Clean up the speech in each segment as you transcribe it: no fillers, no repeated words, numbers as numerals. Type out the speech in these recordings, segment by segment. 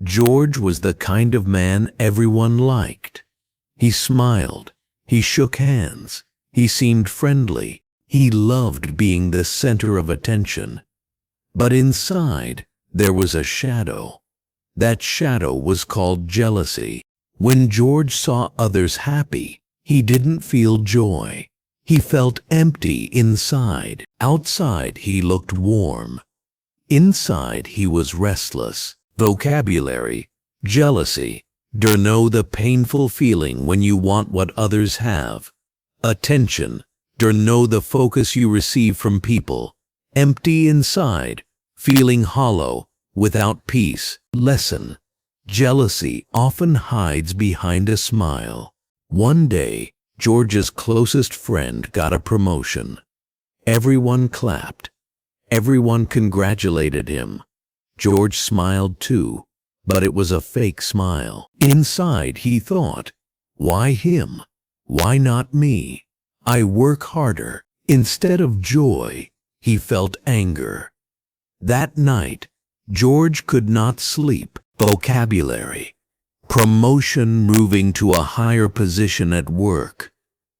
George was the kind of man everyone liked. He smiled. He shook hands. He seemed friendly. He loved being the center of attention. But inside, there was a shadow. That shadow was called jealousy. When George saw others happy, he didn't feel joy. He felt empty inside. Outside, he looked warm. Inside, he was restless. Vocabulary: jealousy. Know the painful feeling when you want what others have. Attention. Know the focus you receive from people. Empty inside, feeling hollow, without peace. Lesson: jealousy often hides behind a smile. One day, George's closest friend got a promotion. Everyone clapped. Everyone congratulated him. George smiled too, but it was a fake smile. Inside, he thought, why him? Why not me? I work harder. Instead of joy, he felt anger. That night, George could not sleep. Vocabulary: promotion, moving to a higher position at work.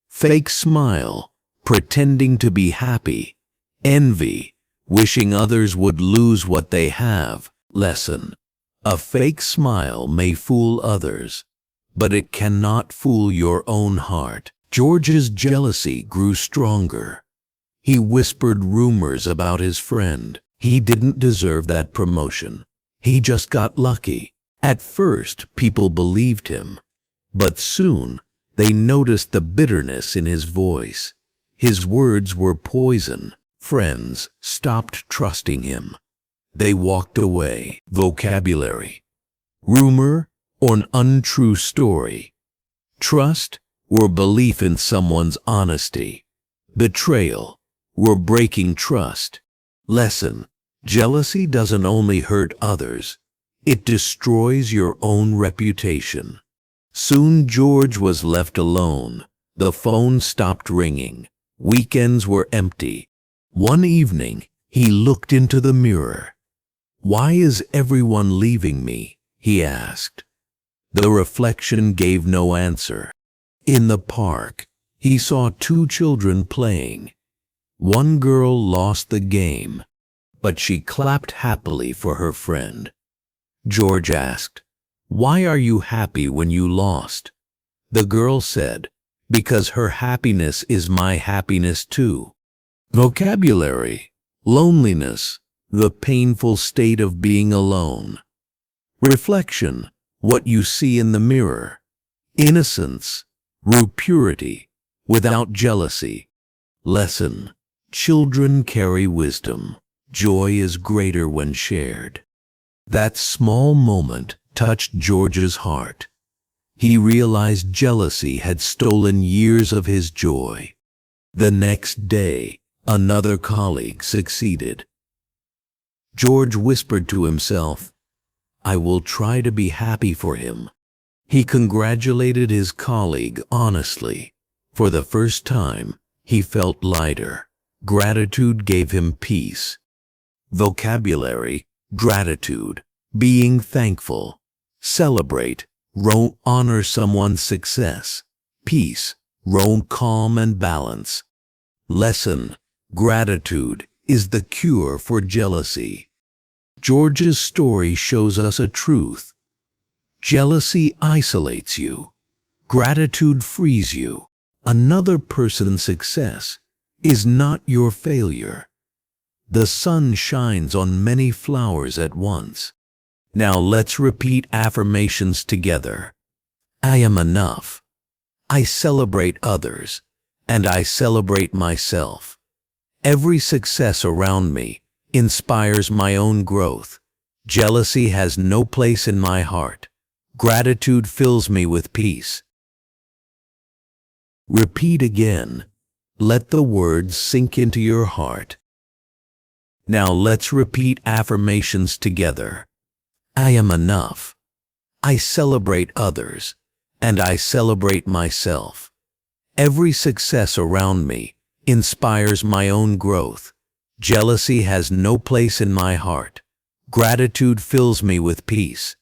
Fake smile, pretending to be happy. Envy, wishing others would lose what they have. Lesson: a fake smile may fool others, but it cannot fool your own heart. George's jealousy grew stronger. He whispered rumors about his friend. He didn't deserve that promotion. He just got lucky. At first, people believed him, but soon they noticed the bitterness in his voice. His words were poison. Friends stopped trusting him. They walked away. Vocabulary: rumor or an untrue story. Trust or belief in someone's honesty. Betrayal or breaking trust. Lesson: jealousy doesn't only hurt others, it destroys your own reputation. Soon George was left alone. The phone stopped ringing. Weekends were empty. One evening, he looked into the mirror. "Why is everyone leaving me?" he asked. The reflection gave no answer. In the park, he saw two children playing. One girl lost the game, but she clapped happily for her friend. George asked, "Why are you happy when you lost?" The girl said, "Because her happiness is my happiness too." Vocabulary: loneliness, the painful state of being alone. Reflection: what you see in the mirror. Innocence, purity, without jealousy. Lesson: children carry wisdom. Joy is greater when shared. That small moment touched George's heart. He realized jealousy had stolen years of his joy. The next day, another colleague succeeded. George whispered to himself, "I will try to be happy for him." He congratulated his colleague honestly. For the first time, he felt lighter. Gratitude gave him peace. Vocabulary: gratitude, being thankful. Celebrate, honor someone's success. Peace, calm and balance. Lesson: gratitude is the cure for jealousy. George's story shows us a truth. Jealousy isolates you. Gratitude frees you. Another person's success is not your failure. The sun shines on many flowers at once. Now let's repeat affirmations together. I am enough. I celebrate others, and I celebrate myself. Every success around me inspires my own growth. Jealousy has no place in my heart. Gratitude fills me with peace. Repeat again. Let the words sink into your heart. Now let's repeat affirmations together. I am enough. I celebrate others, and I celebrate myself. Every success around me inspires my own growth. Jealousy has no place in my heart. Gratitude fills me with peace.